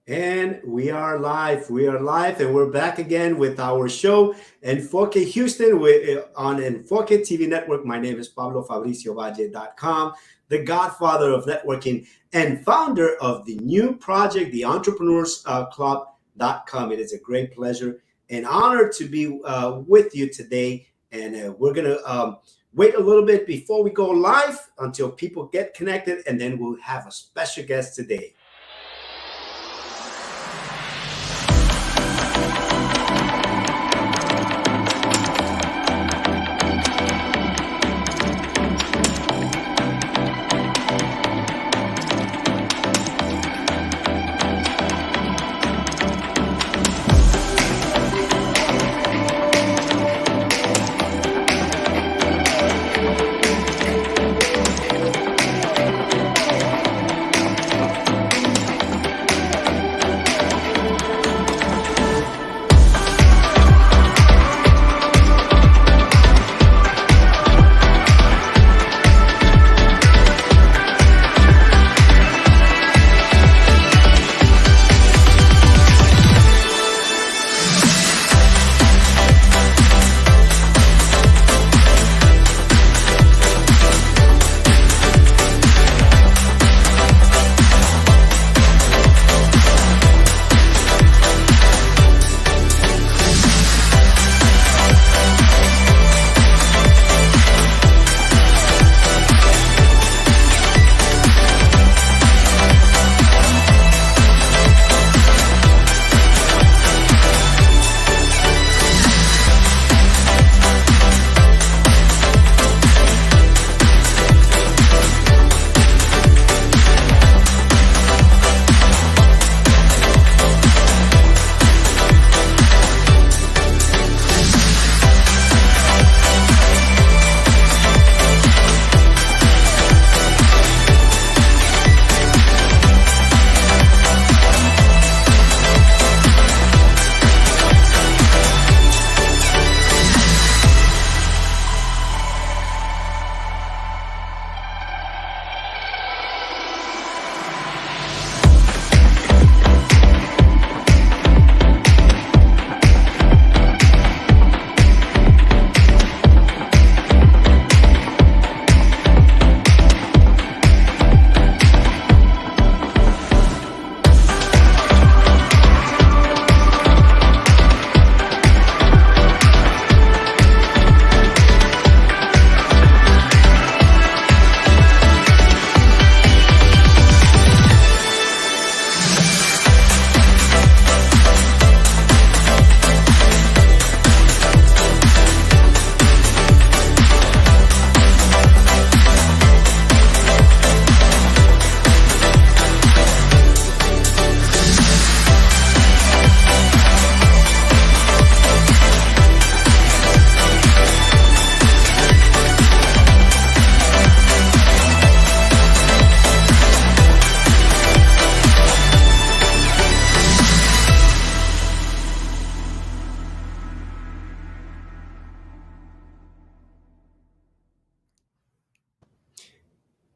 And we are live. We are live, and we're back again with our show, Enfoque Houston, on Enfoque TV Network. My name is Pablo FabricioValle.com, the godfather of networking and founder of the new project, the Entrepreneurs Club.com. It is a great pleasure and honor to be with you today. And we're going to wait a little bit before we go live until people get connected, and then we'll have a special guest today.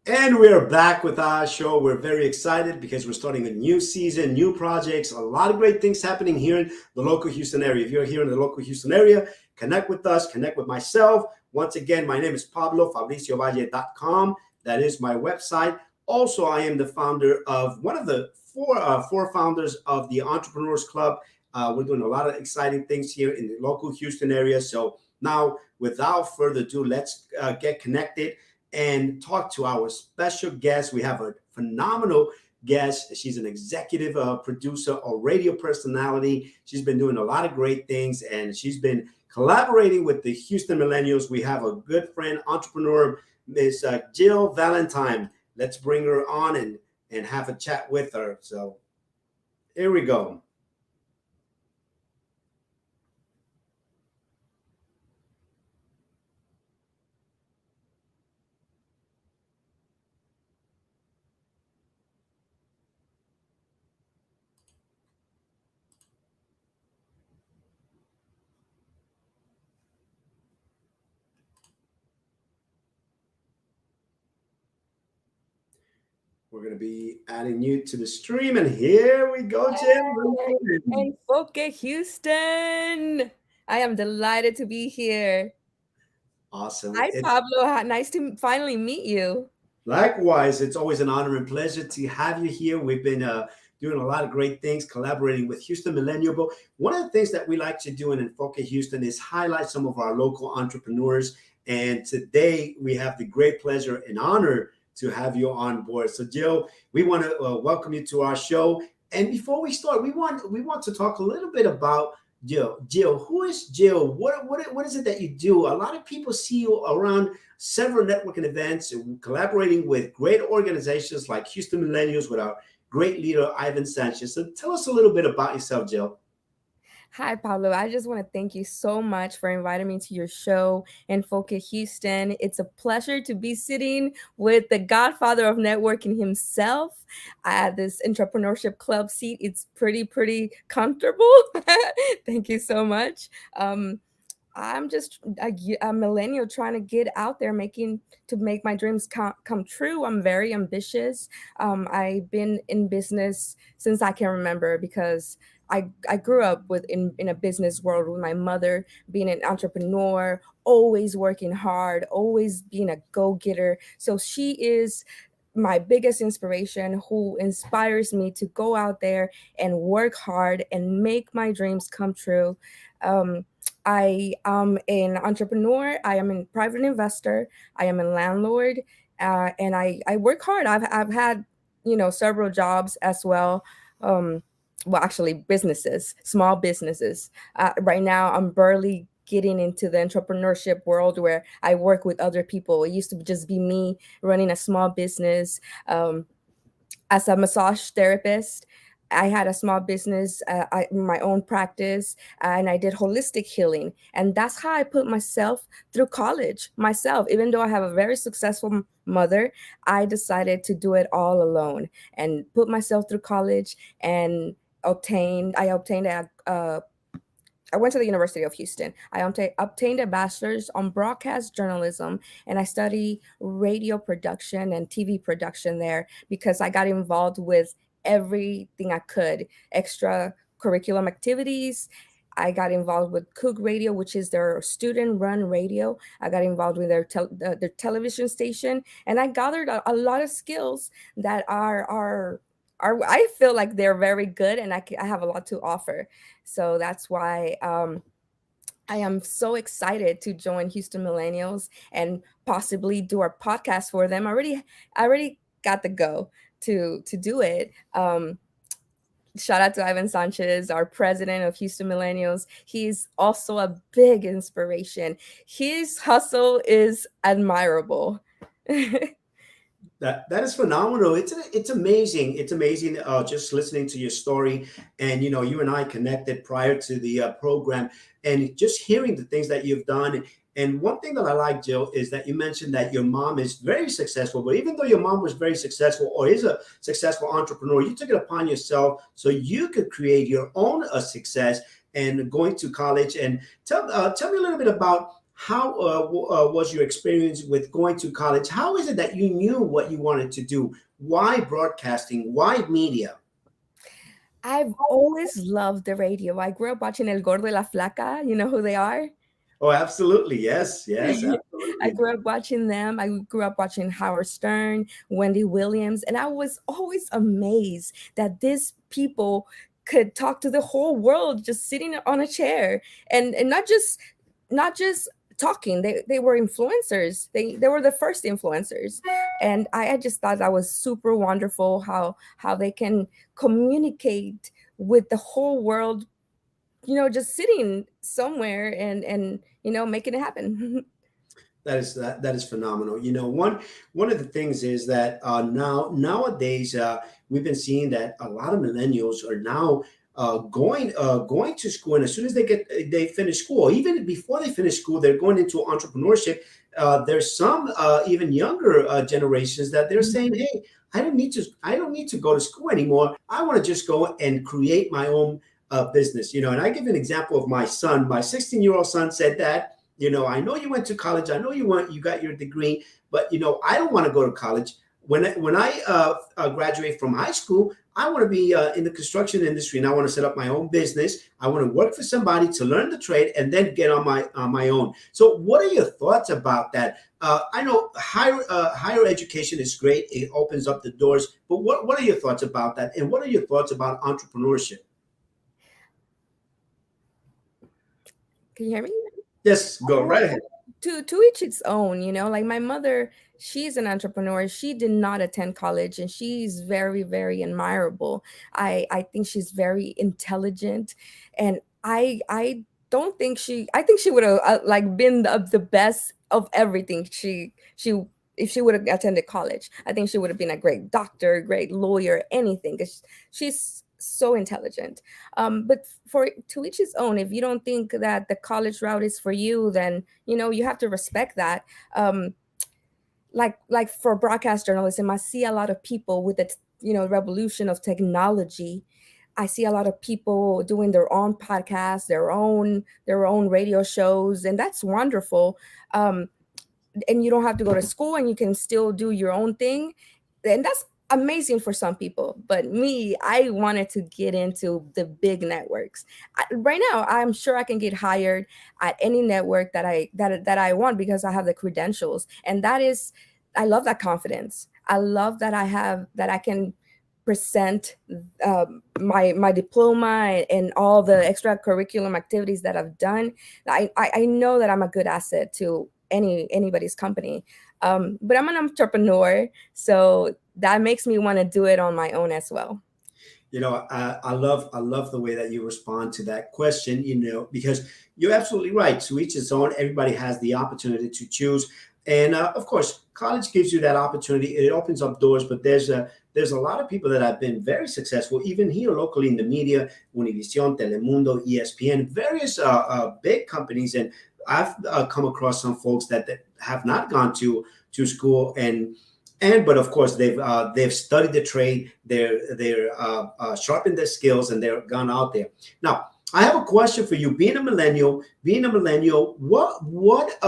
And we're back with our show. We're very excited because we're starting a new season, new projects, a lot of great things happening here in the local Houston area. If you're here in the local Houston area, connect with us, connect with myself. Once again, my name is Pablo FabricioValle.com. That is my website. Also, I am the founder of one of the four founders of the Entrepreneurs Club. We're doing a lot of exciting things here in the local Houston area. So now, without further ado, let's get connected and talk to our special guest. We have a phenomenal guest. She's an executive producer or radio personality. She's been doing a lot of great things, and she's been collaborating with the Houston Millennials. We have a good friend, entrepreneur, Miss Jill Valentine. Let's bring her on and have a chat with her. So here we go. We're going to be adding you to the stream. And here we go, Hey, Jim. Enfoque Houston. I am delighted to be here. Awesome. Hi, Pablo. Nice to finally meet you. Likewise, it's always an honor and pleasure to have you here. We've been doing a lot of great things, collaborating with Houston Millennial. But one of the things that we like to do in Enfoque Houston is highlight some of our local entrepreneurs. And today we have the great pleasure and honor to have you on board. So, Jill, we want to welcome you to our show. And before we start, we want to talk a little bit about Jill. Jill, who is Jill? What is it that you do? A lot of people see you around several networking events and collaborating with great organizations like Houston Millennials with our great leader, Ivan Sanchez. So tell us a little bit about yourself, Jill. Hi, Pablo. I just want to thank you so much for inviting me to your show, Enfoque Houston. It's a pleasure to be sitting with the godfather of networking himself. I had this entrepreneurship club seat. It's pretty comfortable. Thank you so much. I'm just a millennial trying to get out there, making to make my dreams come true. I'm very ambitious. I've been in business since I can remember because I grew up in a business world with my mother being an entrepreneur, always working hard, always being a go-getter. So she is my biggest inspiration who inspires me to go out there and work hard and make my dreams come true. Um, I am an entrepreneur. I am a private investor. I am a landlord, and I work hard. I've had several jobs as well. Well, actually, businesses, small businesses. Right now, I'm barely getting into the entrepreneurship world where I work with other people. It used to just be me running a small business. As a massage therapist, I had a small business, my own practice, and I did holistic healing. And that's how I put myself through college myself. Even though I have a very successful mother, I decided to do it all alone and put myself through college and I obtained I went to the University of Houston. I obtained a bachelor's on broadcast journalism, and I studied radio production and TV production there because I got involved with everything I could, extra curriculum activities. I got involved with Cook Radio, which is their student-run radio. I got involved with their television station, and I gathered a lot of skills that are I feel like they're very good, and I have a lot to offer. So that's why I am so excited to join Houston Millennials and possibly do our podcast for them. I already got the go to do it. Shout out to Ivan Sanchez, our president of Houston Millennials. He's also a big inspiration. His hustle is admirable. That is phenomenal. It's amazing. It's amazing. Just listening to your story, and you and I connected prior to the program, and just hearing the things that you've done. And one thing that I like, Jill, is that you mentioned that your mom is very successful. But even though your mom was very successful or is a successful entrepreneur, you took it upon yourself so you could create your own success and going to college. And tell me a little bit about how was your experience with going to college? How is it that you knew what you wanted to do? Why broadcasting? Why media? I've always loved the radio. I grew up watching El Gordo y la Flaca. You know who they are? Oh, absolutely. Yes, yes, I absolutely. grew up watching them. I grew up watching Howard Stern, Wendy Williams, and I was always amazed that these people could talk to the whole world just sitting on a chair and not just talking. They were influencers. They were the first influencers. And I just thought that was super wonderful how they can communicate with the whole world, just sitting somewhere and making it happen. That is phenomenal. One of the things is that nowadays we've been seeing that a lot of millennials are now going to school, and as soon as they finish school, even before they finish school, they're going into entrepreneurship. There's some even younger generations that they're saying, "Hey, I don't need to go to school anymore. I want to just go and create my own business." And I give an example of my son. My 16-year-old son said that. I know you went to college. I know you got your degree, but I don't want to go to college. when I graduate from high school, I want to be in the construction industry, and I want to set up my own business. I want to work for somebody to learn the trade and then get on my own. So, what are your thoughts about that? I know higher education is great; it opens up the doors. But what are your thoughts about that? And what are your thoughts about entrepreneurship? Can you hear me? Yes, go right Well, ahead. to each its own, like my mother, she's an entrepreneur. She did not attend college, and she's very, very admirable. I think she's very intelligent, and I don't think I think she would have like been the best of everything. She if she would have attended college, I think she would have been a great doctor, great lawyer, anything, because she's so intelligent. But for to each his own. If you don't think that the college route is for you, then you have to respect that. Like for broadcast journalism, I see a lot of people with the revolution of technology. I see a lot of people doing their own podcasts, their own radio shows, and that's wonderful. And you don't have to go to school, and you can still do your own thing, and that's amazing for some people. But me, I wanted to get into the big networks. Right now, I'm sure I can get hired at any network that I want, because I have the credentials, and that is, I love that confidence. I love that I can present my diploma and all the extracurriculum activities that I've done. I know that I'm a good asset to anybody's company. But I'm an entrepreneur, so that makes me want to do it on my own as well. I love the way that you respond to that question. Because you're absolutely right. To each his own. Everybody has the opportunity to choose, and of course, college gives you that opportunity. It opens up doors, but there's a lot of people that have been very successful, even here locally in the media, Univision, Telemundo, ESPN, various big companies, and I've come across some folks that have not gone to school, and but of course they've studied the trade. They're sharpened their skills, and they're gone out there. Now, I have a question for you. Being a millennial, what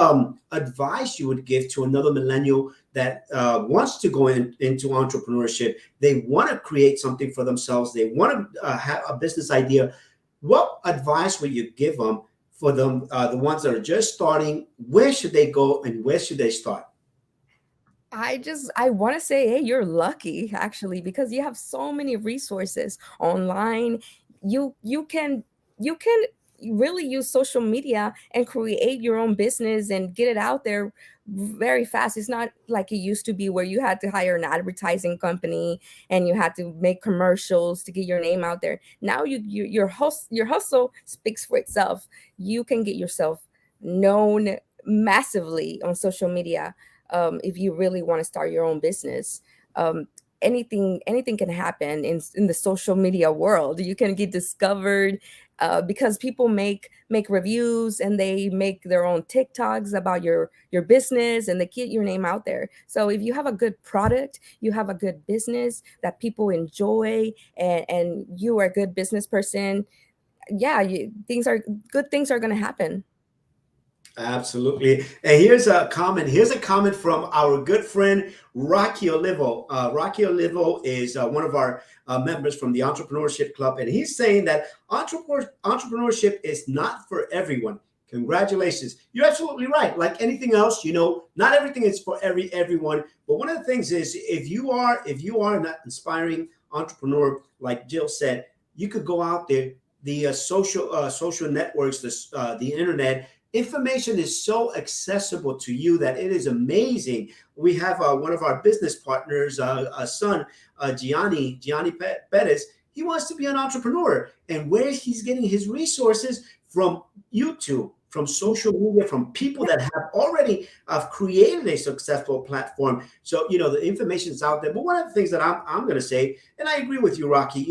advice you would give to another millennial that wants to go into entrepreneurship? They want to create something for themselves. They want to have a business idea. What advice would you give them for them, the ones that are just starting? Where should they go, and where should they start? I want to say, hey, you're lucky actually, because you have so many resources online. You can really use social media and create your own business and get it out there very fast. It's not like it used to be, where you had to hire an advertising company and you had to make commercials to get your name out there. Now your hustle speaks for itself. You can get yourself known massively on social media. If you really want to start your own business, anything can happen in the social media world. You can get discovered, because people make reviews, and they make their own TikToks about your business, and they get your name out there. So if you have a good product, you have a good business that people enjoy, and you are a good business person, yeah, things are going to happen. Absolutely. And Here's a comment from our good friend Rocky Olivo. Rocky Olivo is one of our members from the Entrepreneurship Club, and he's saying that entrepreneurship is not for everyone. Congratulations. You're absolutely right. Like anything else, not everything is for everyone. But one of the things is, if you are an inspiring entrepreneur, like Jill said, you could go out there. The social networks, the internet, information is so accessible to you that it is amazing. We have one of our business partners, a son, Gianni Perez. He wants to be an entrepreneur, and where he's getting his resources from YouTube, from social media, from people that have already created a successful platform. So the information is out there. But one of the things that I'm going to say, and I agree with you, Rocky.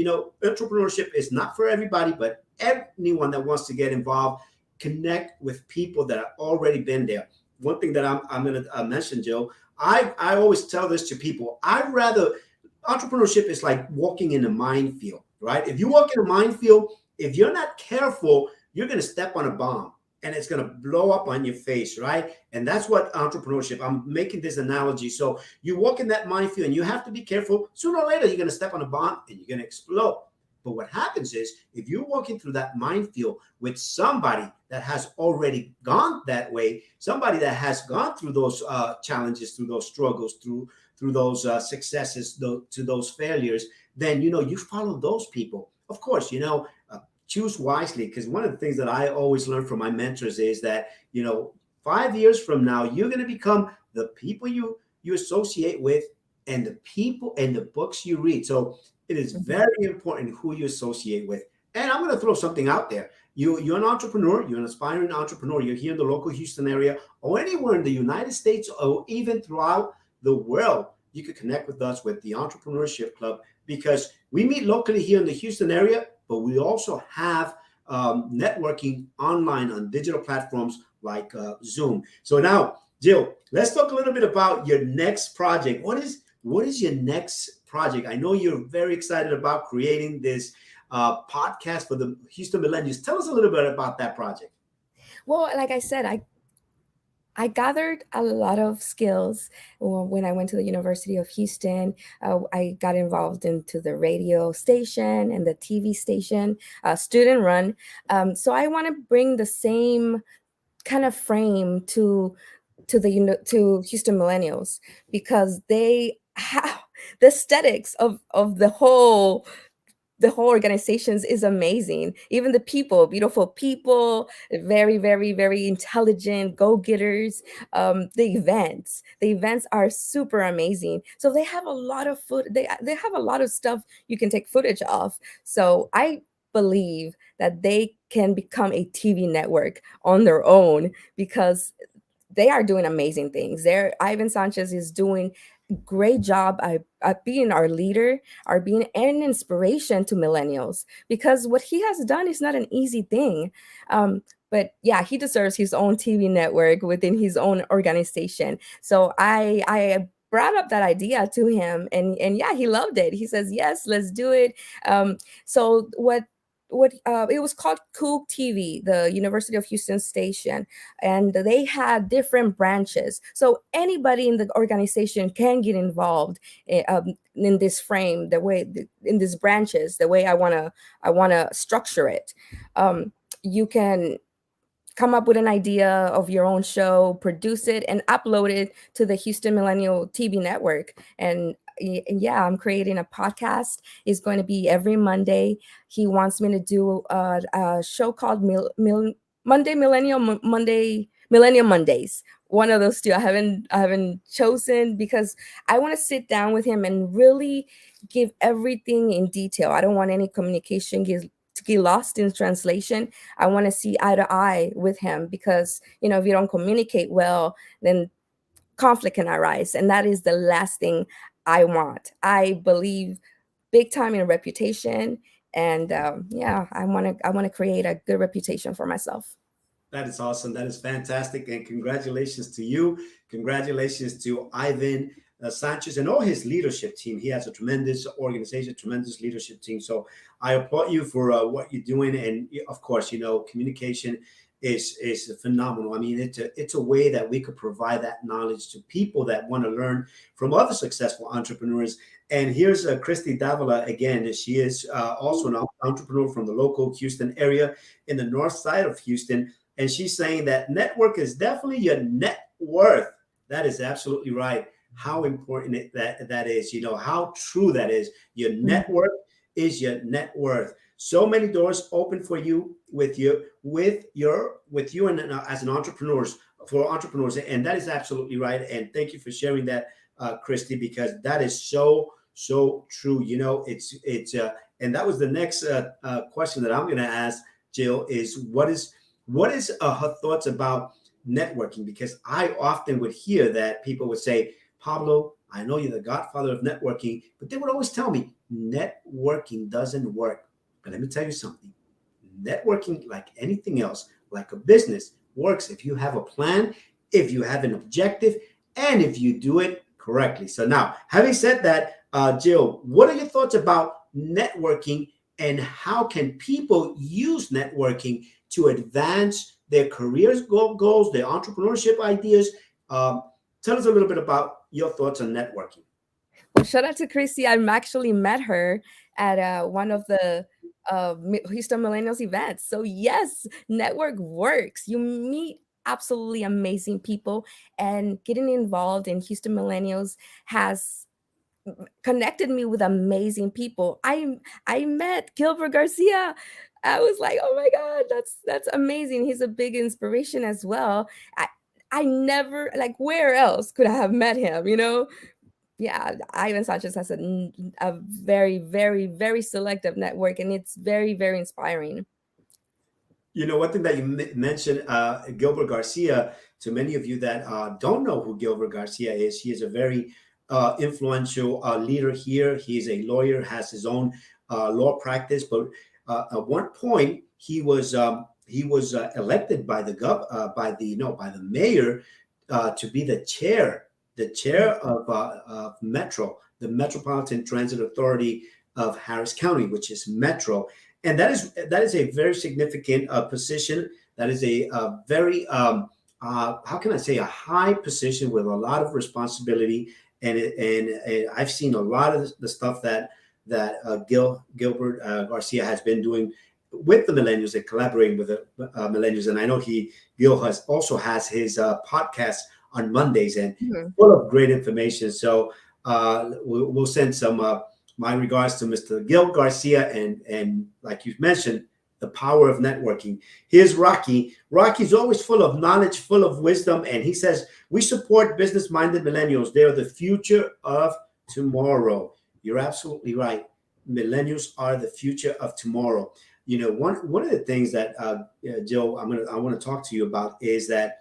Entrepreneurship is not for everybody, but anyone that wants to get involved, connect with people that have already been there. One thing that I'm going to mention, Joe, I always tell this to people. I'd rather Entrepreneurship is like walking in a minefield, right? If you walk in a minefield, if you're not careful, you're going to step on a bomb. and it's going to blow up on your face, right? And that's what entrepreneurship, I'm making this analogy. So you walk in that minefield and you have to be careful. Sooner or later, you're going to step on a bomb and you're going to explode. But what happens is if you're walking through that minefield with somebody that has already gone that way, somebody that has gone through those challenges, through those struggles, through those successes, to those failures, then, you follow those people. Of course, choose wisely, because one of the things that I always learn from my mentors is that, 5 years from now, you're going to become the people you associate with and the people and the books you read. So it is very important who you associate with. And I'm going to throw something out there. You're an entrepreneur, you're an aspiring entrepreneur, you're here in the local Houston area or anywhere in the United States or even throughout the world. You could connect with us with the Entrepreneurship Club, because we meet locally here in the Houston area, but we also have networking online on digital platforms like Zoom. So now, Jill, let's talk a little bit about your next project. What is your next project? I know you're very excited about creating this podcast for the Houston Millennials. Tell us a little bit about that project. Well, like I said, I gathered a lot of skills when I went to the University of Houston. I got involved into the radio station and the TV station, student run. So I want to bring the same kind of frame to to Houston Millennials, because they have the aesthetics of the whole organizations is amazing. Even the people, beautiful people, very, very, very intelligent go-getters. The events are super amazing. So they have a lot of they have a lot of stuff you can take footage of. So I believe that they can become a TV network on their own, because they are doing amazing things. Ivan Sanchez is doing great job at being our leader, are being an inspiration to millennials, because what he has done is not an easy thing. But yeah, he deserves his own TV network within his own organization. So I brought up that idea to him, and yeah, he loved it. He says, yes, let's do it. So what it was called Cool TV, the University of Houston station, and they had different branches. So anybody in the organization can get involved in this frame, in these branches, the way I wanna structure it. You can come up with an idea of your own show, produce it, and upload it to the Houston Millennial TV network. And yeah, I'm creating a podcast. It's going to be every Monday. He wants me to do a show called Monday Millennial Monday Millennium Mondays. One of those two. I haven't chosen, because I want to sit down with him and really give everything in detail. I don't want any communication to get lost in translation. I want to see eye to eye with him, because if you don't communicate well, then conflict can arise, and that is the last thing I want. I believe big time in reputation, and yeah, I want to create a good reputation for myself. That is awesome. That is fantastic. And congratulations to you. Congratulations to Ivan Sanchez and all his leadership team. He has a tremendous organization, tremendous leadership team. So I applaud you for what you're doing. And of course, communication is phenomenal. I mean, it's a way that we could provide that knowledge to people that want to learn from other successful entrepreneurs. And here's Christy Davila again. She is also an entrepreneur from the local Houston area in the north side of Houston. And she's saying that network is definitely your net worth. That is absolutely right. How important that is, how true that is. Your network is your net worth. So many doors open for you with you and as an entrepreneurs, for entrepreneurs. And that is absolutely right. And thank you for sharing that, Christy, because that is so true. It's and that was the next question that I'm going to ask Jill is what is her thoughts about networking? Because I often would hear that people would say, Pablo, I know you're the godfather of networking, but they would always tell me networking doesn't work. But let me tell you something. Networking, like anything else, like a business, works if you have a plan, if you have an objective, and if you do it correctly. So now, having said that, Jill, what are your thoughts about networking, and how can people use networking to advance their careers goals, their entrepreneurship ideas. Um, Tell us a little bit about your thoughts on networking. Well, shout out to Chrissy. I actually met her at one of the Houston Millennials events. So yes, network works. You meet absolutely amazing people, and getting involved in Houston Millennials has connected me with amazing people. I met Gilbert Garcia. I was like, oh my God, that's amazing. He's a big inspiration as well. I never, like, where else could I have met him, you know? Yeah, Ivan Sanchez has a very, very, very selective network, and it's very, very inspiring. You know, one thing that you mentioned, Gilbert Garcia, to many of you that don't know who Gilbert Garcia is, he is a very influential leader here. He is a lawyer, has his own law practice, but at one point he was elected by the by the no by the mayor to be the chair of Metro, the Metropolitan Transit Authority of Harris County, which is Metro, and that is a very significant position. That is a very how can I say, a high position with a lot of responsibility. And I've seen a lot of the stuff that Gilbert Garcia has been doing with the millennials and collaborating with the millennials. And I know Gil also has his podcast on Mondays, and Mhm. full of great information. So we'll send some my regards to Mr. Gil Garcia, and like you mentioned, the power of networking. Here's Rocky. Rocky's always full of knowledge, full of wisdom, and he says we support business-minded millennials. They are the future of tomorrow. You're absolutely right. Millennials are the future of tomorrow. You know, one of the things that Joe, I want to talk to you about is that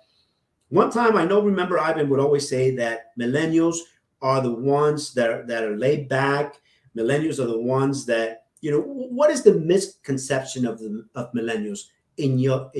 one time I know, remember, Ivan would always say that millennials are the ones that are laid back. Millennials are the ones that, you know, what is the misconception of millennials in your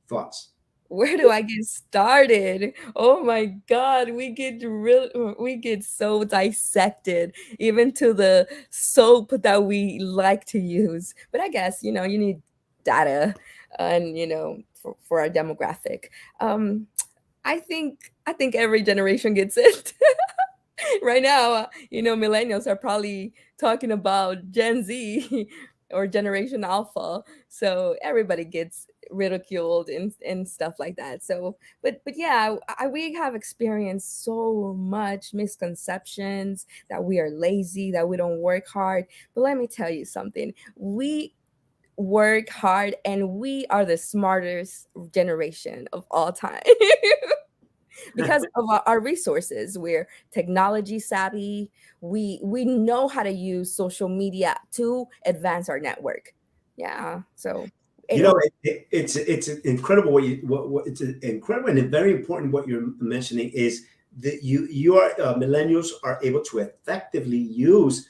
thoughts? Where do I get started? Oh my God, we get so dissected, even to the soap that we like to use. But I guess, you need data, and for our demographic. I think every generation gets it. Right now, millennials are probably talking about Gen Z or Generation Alpha. So everybody gets ridiculed and stuff like that. So, but yeah, we have experienced so much misconceptions that we are lazy, that we don't work hard. But let me tell you something. We work hard, and we are the smartest generation of all time. Because of our resources. We're technology savvy. We know how to use social media to advance our network. Yeah. So You it know, works. it's incredible what it's incredible and very important what you're mentioning is that your millennials are able to effectively use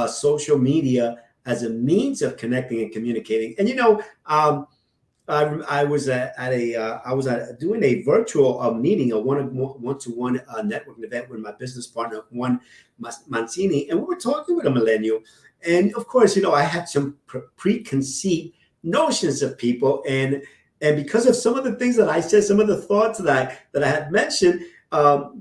social media as a means of connecting and communicating. And I was at a I was doing a virtual meeting, a one to one networking event with my business partner Juan Mancini, and we were talking with a millennial. And of course, I had some preconceived notions of people, and because of some of the things that I said, some of the thoughts that I had mentioned,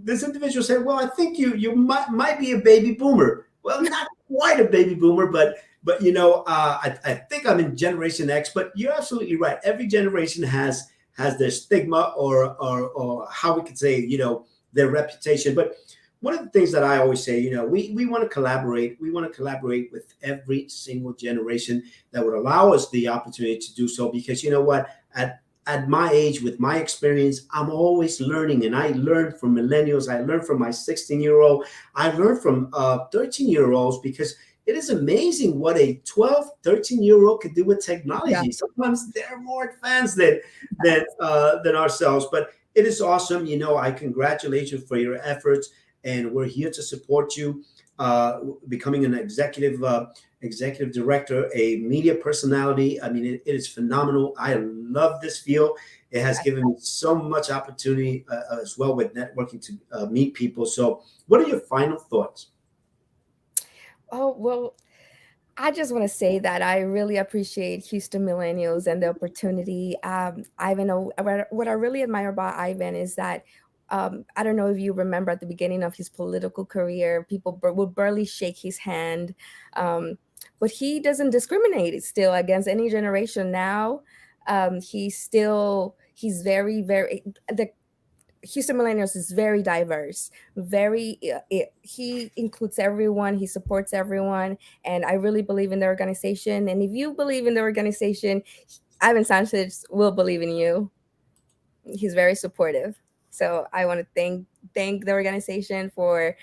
this individual said, "Well, I think you might be a baby boomer." Well, not quite a baby boomer, but I think I'm in Generation X. But you're absolutely right. Every generation has their stigma, or how we could say, their reputation. But one of the things that I always say, we want to collaborate. We want to collaborate with every single generation that would allow us the opportunity to do so. Because you know what, at my age, with my experience, I'm always learning, and I learn from millennials. I learn from my 16-year-old. I learn from 13-year-olds, because it is amazing what a 12, 13-year-old could do with Yeah. technology. Sometimes they're more advanced than ourselves, but it is awesome. I congratulate you for your efforts, and we're here to support you. Becoming an executive director, a media personality. I mean, it is phenomenal. I love this field. It has given me so much opportunity as well with networking to meet people. So, what are your final thoughts? Oh, well, I just want to say that I really appreciate Houston Millennials and the opportunity. Ivan, what I really admire about Ivan is that I don't know if you remember at the beginning of his political career, people would barely shake his hand, um, but he doesn't discriminate still against any generation now. He's very the Houston Millennials is very diverse. He includes everyone. He supports everyone, and I really believe in the organization. And if you believe in the organization, Ivan Sanchez will believe in you. He's very supportive. So I want to thank the organization for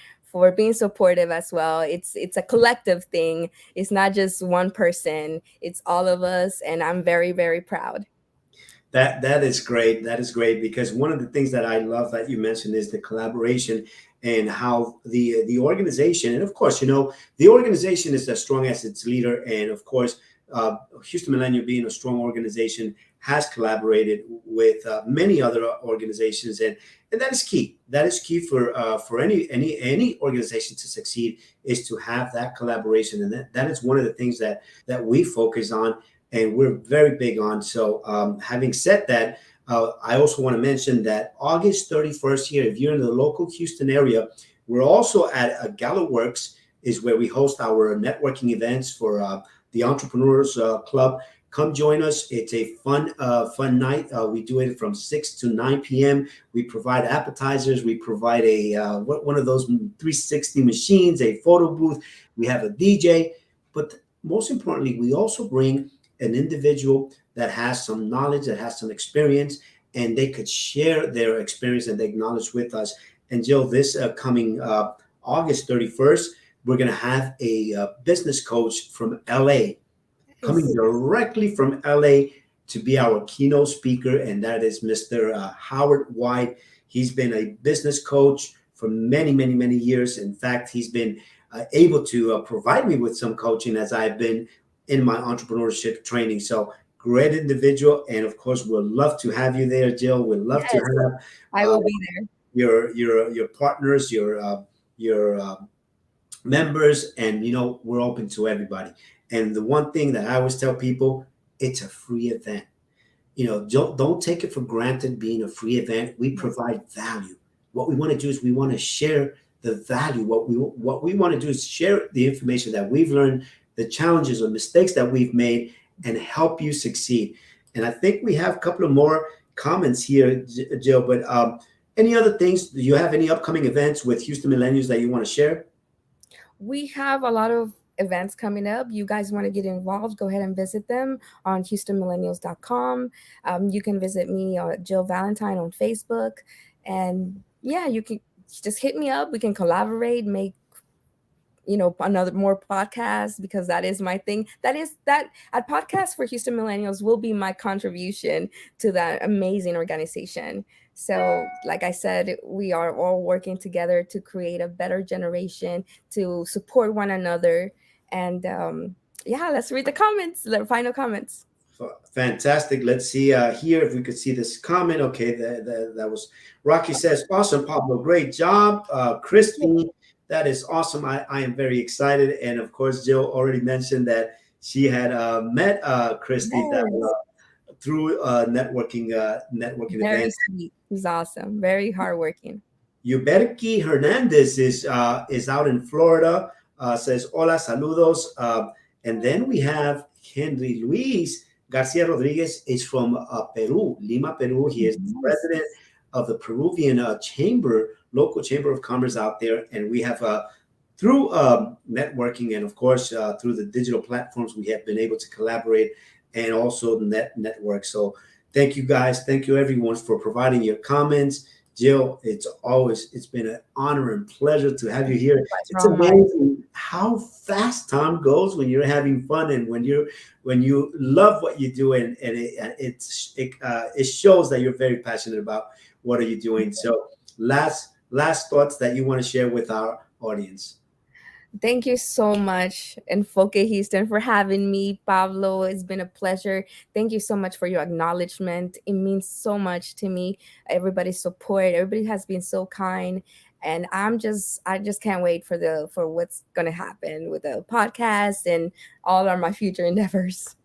being supportive as well. It's a collective thing. It's not just one person. It's all of us, and I'm very proud. That is great. That is great because one of the things that I love that you mentioned is the collaboration and how the organization, and of course, the organization is as strong as its leader, and of course, Houston Millennial being a strong organization has collaborated with many other organizations, and that is key. That is key for any organization to succeed is to have that collaboration, and that is one of the things that we focus on and we're very big on. So, having said that, I also want to mention that August 31st here, if you're in the local Houston area, we're also at Gala Works, is where we host our networking events for the Entrepreneurs Club. Come join us. It's a fun night. We do it from 6 to 9 p.m. We provide appetizers. We provide one of those 360 machines, a photo booth. We have a DJ. But most importantly, we also bring an individual that has some knowledge, that has some experience, and they could share their experience and their knowledge with us. And Jill, this coming August 31st, we're going to have a business coach from LA coming Nice. directly from LA to be our keynote speaker, and that is Mr. Howard White. He's been a business coach for many years. In fact, he's been able to provide me with some coaching as I've been in my entrepreneurship training. So great individual, and of course, we'd love to have you there, Jill. We'd love to Yes, have I uh, will be there. your partners, your members, and we're open to everybody. And the one thing that I always tell people, it's a free event. Don't take it for granted being a free event. We Yes. provide value. What we want to do is we want to share the value. What we want to do is share the information that we've learned, the challenges or mistakes that we've made, and help you succeed. And I think we have a couple of more comments here, Jill. But any other things? Do you have any upcoming events with Houston Millennials that you want to share? We have a lot of events coming up. You guys want to get involved, go ahead and visit them on houstonmillennials.com. You can visit me, Jill Valentine, on Facebook. And yeah, you can just hit me up. We can collaborate, make another more podcast, because that is my thing. That at podcast for Houston Millennials will be my contribution to that amazing organization. So like I said, we are all working together to create a better generation, to support one another. And yeah, let's read the comments, the final comments. Fantastic. Let's see here if we could see this comment. Okay, that was Rocky says, awesome, Pablo. Great job. Christine, that is awesome. I am very excited. And of course, Jill already mentioned that she had met Christy that Yes, through networking very events. sweet. He's awesome, very hardworking. Yuberki Hernandez is out in Florida. Says hola, saludos. And then we have Henry Luis Garcia Rodriguez is from Peru, Lima, Peru. He is the Nice. president of the Peruvian local chamber of commerce out there. And we have through networking and of course through the digital platforms, we have been able to collaborate and also network. So thank you guys. Thank you everyone for providing your comments. Jill, it's been an honor and pleasure to have you here. It's From my amazing how fast time goes when you're having fun and when you love what you do, and it shows that you're very passionate about what are you doing. So last thoughts that you want to share with our audience. Thank you so much, Enfoque Houston, for having me. Pablo, it's been a pleasure. Thank you so much for your acknowledgement. It means so much to me. Everybody's support, everybody has been so kind. And I just can't wait for what's going to happen with the podcast and all of my future endeavors.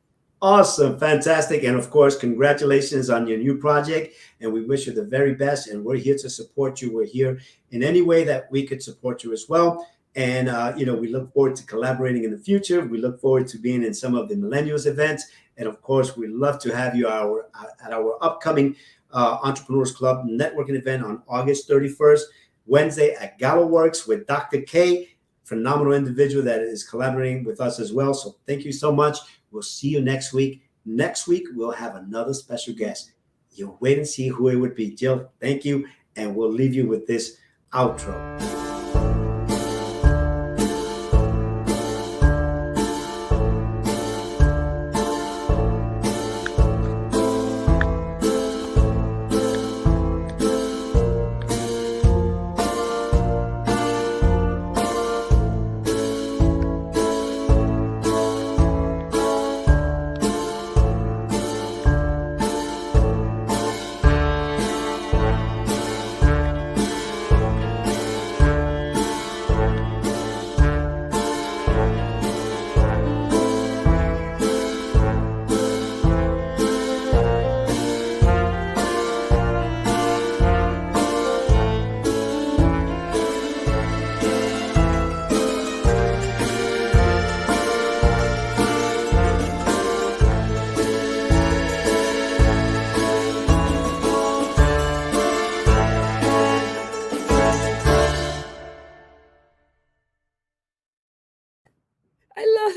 Awesome, fantastic, and of course, congratulations on your new project. And we wish you the very best. And we're here to support you. We're here in any way that we could support you as well. And we look forward to collaborating in the future. We look forward to being in some of the Millennials events, and of course, we'd love to have you at our upcoming Entrepreneurs Club networking event on August 31st, Wednesday at GalaWorks with Dr. K, phenomenal individual that is collaborating with us as well. So thank you so much. We'll see you next week. Next week, we'll have another special guest. You'll wait and see who it would be. Jill, thank you. And we'll leave you with this outro.